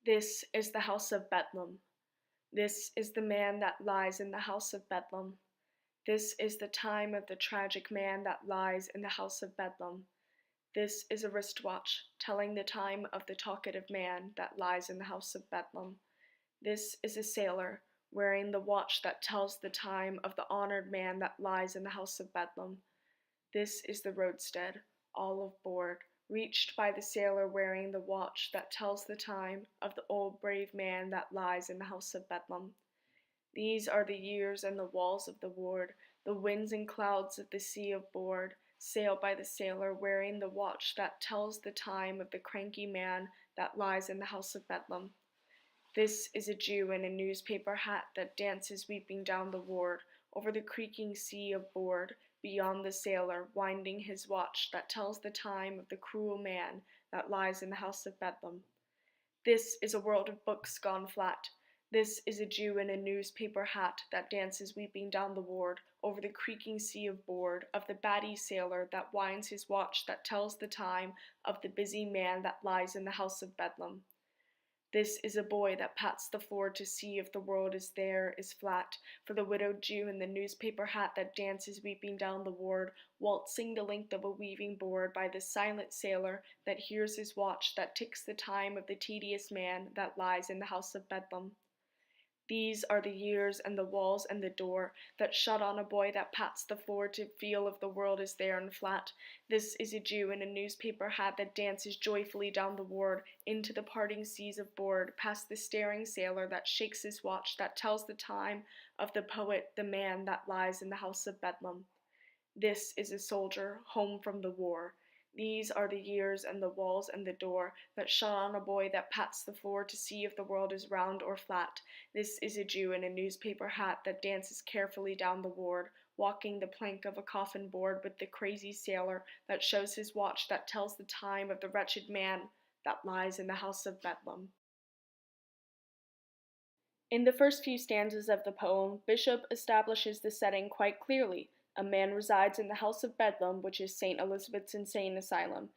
This is the house of Bedlam. This is the man that lies in the house of Bedlam. This is the time of the tragic man that lies in the house of Bedlam. This is a wristwatch telling the time of the talkative man that lies in the house of Bedlam. This is a sailor wearing the watch that tells the time of the honored man that lies in the house of Bedlam. This is the roadstead, all of board, reached by the sailor wearing the watch that tells the time of the old brave man that lies in the house of Bedlam. These are the years and the walls of the ward, the winds and clouds of the sea of board, sailed by the sailor wearing the watch that tells the time of the cranky man that lies in the house of Bedlam. This is a Jew in a newspaper hat that dances weeping down the ward, over the creaking sea of board, beyond the sailor, winding his watch that tells the time of the cruel man that lies in the house of Bedlam. This is a world of books gone flat. This is a Jew in a newspaper hat that dances weeping down the ward, over the creaking sea of board, of the batty sailor that winds his watch that tells the time of the busy man that lies in the house of Bedlam. This is a boy that pats the floor to see if the world is flat, for the widowed Jew in the newspaper hat that dances weeping down the ward, waltzing the length of a weaving board by the silent sailor that hears his watch that ticks the time of the tedious man that lies in the house of Bedlam. These are the years and the walls and the door that shut on a boy that pats the floor to feel if the world is there and flat. This is a Jew in a newspaper hat that dances joyfully down the ward, into the parting seas of board, past the staring sailor that shakes his watch that tells the time of the poet, the man that lies in the house of Bedlam. This is a soldier home from the war. These are the years and the walls and the door that shut on a boy that pats the floor to see if the world is round or flat. This is a Jew in a newspaper hat that dances carefully down the ward, walking the plank of a coffin board with the crazy sailor that shows his watch that tells the time of the wretched man that lies in the house of Bedlam. In the first few stanzas of the poem, Bishop establishes the setting quite clearly. A man resides in the house of Bedlam, which is St. Elizabeth's insane asylum.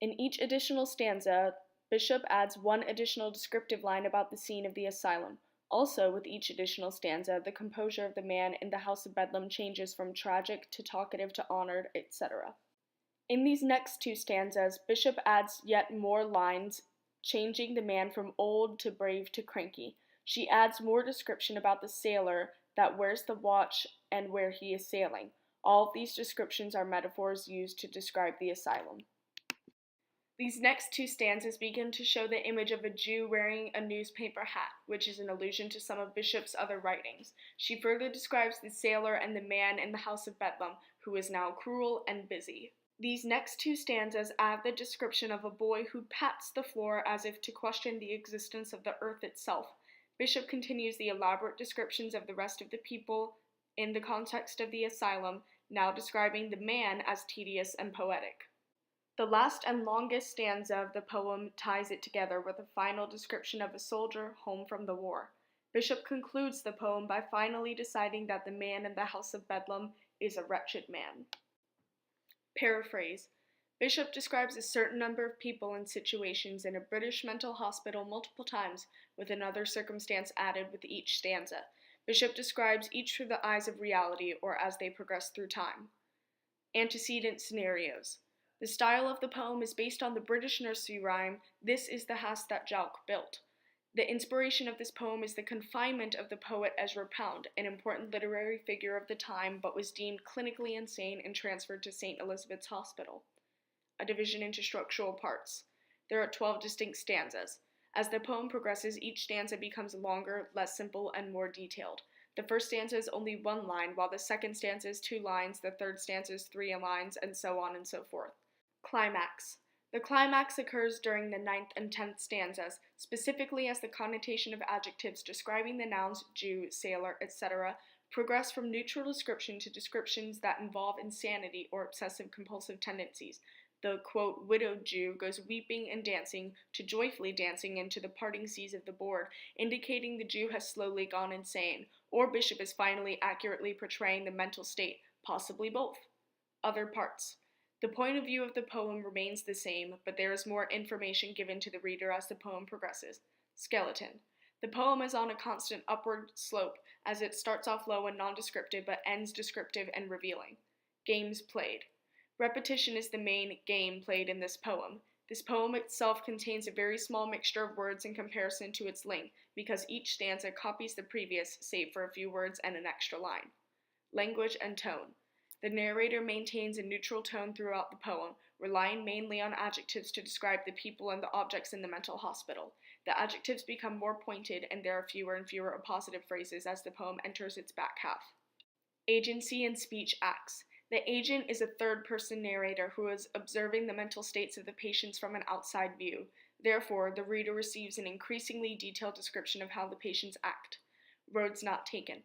In each additional stanza, Bishop adds one additional descriptive line about the scene of the asylum. Also, with each additional stanza, the composure of the man in the house of Bedlam changes from tragic to talkative to honored, etc. In these next two stanzas, Bishop adds yet more lines, changing the man from old to brave to cranky. She adds more description about the sailor that wears the watch and where he is sailing. All of these descriptions are metaphors used to describe the asylum. These next two stanzas begin to show the image of a Jew wearing a newspaper hat, which is an allusion to some of Bishop's other writings. She further describes the sailor and the man in the house of Bedlam, who is now cruel and busy. These next two stanzas add the description of a boy who pats the floor as if to question the existence of the earth itself. Bishop continues the elaborate descriptions of the rest of the people in the context of the asylum, now describing the man as tedious and poetic. The last and longest stanza of the poem ties it together with a final description of a soldier home from the war. Bishop concludes the poem by finally deciding that the man in the house of Bedlam is a wretched man. Paraphrase. Bishop describes a certain number of people and situations in a British mental hospital multiple times, with another circumstance added with each stanza. Bishop describes each through the eyes of reality, or as they progress through time. Antecedent scenarios. The style of the poem is based on the British nursery rhyme, "This is the house that Jalk built." The inspiration of this poem is the confinement of the poet Ezra Pound, an important literary figure of the time, but was deemed clinically insane and transferred to St. Elizabeth's Hospital. A division into structural parts. There are 12 distinct stanzas. As the poem progresses, each stanza becomes longer, less simple, and more detailed. The first stanza is only one line, while the second stanza is 2 lines, the third stanza is 3 lines, and so on and so forth. Climax. The climax occurs during the 9th and 10th stanzas, specifically as the connotation of adjectives describing the nouns Jew, sailor, etc. progress from neutral description to descriptions that involve insanity or obsessive-compulsive tendencies. The, quote, widowed Jew goes weeping and dancing to joyfully dancing into the parting seas of the board, indicating the Jew has slowly gone insane, or Bishop is finally accurately portraying the mental state, possibly both. Other parts. The point of view of the poem remains the same, but there is more information given to the reader as the poem progresses. Skeleton. The poem is on a constant upward slope as it starts off low and nondescriptive but ends descriptive and revealing. Games played. Repetition is the main game played in this poem. This poem itself contains a very small mixture of words in comparison to its length because each stanza copies the previous save for a few words and an extra line. Language and tone. The narrator maintains a neutral tone throughout the poem, relying mainly on adjectives to describe the people and the objects in the mental hospital. The adjectives become more pointed and there are fewer and fewer appositive phrases as the poem enters its back half. Agency and speech acts. The agent is a third-person narrator who is observing the mental states of the patients from an outside view. Therefore, the reader receives an increasingly detailed description of how the patients act. Roads not taken.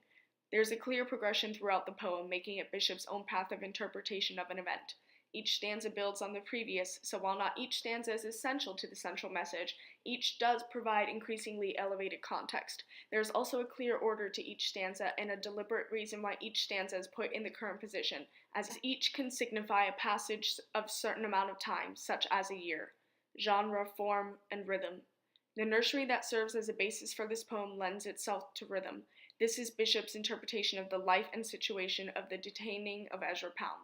There's a clear progression throughout the poem, making it Bishop's own path of interpretation of an event. Each stanza builds on the previous, so while not each stanza is essential to the central message, each does provide increasingly elevated context. There is also a clear order to each stanza and a deliberate reason why each stanza is put in the current position, as each can signify a passage of certain amount of time, such as a year. Genre, form, and rhythm. The nursery that serves as a basis for this poem lends itself to rhythm. This is Bishop's interpretation of the life and situation of the detaining of Ezra Pound.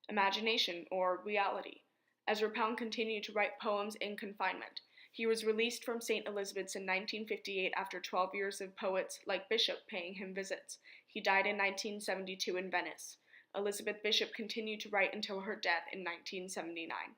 Imagination, or reality. Ezra Pound continued to write poems in confinement. He was released from St. Elizabeth's in 1958 after 12 years of poets like Bishop paying him visits. He died in 1972 in Venice. Elizabeth Bishop continued to write until her death in 1979.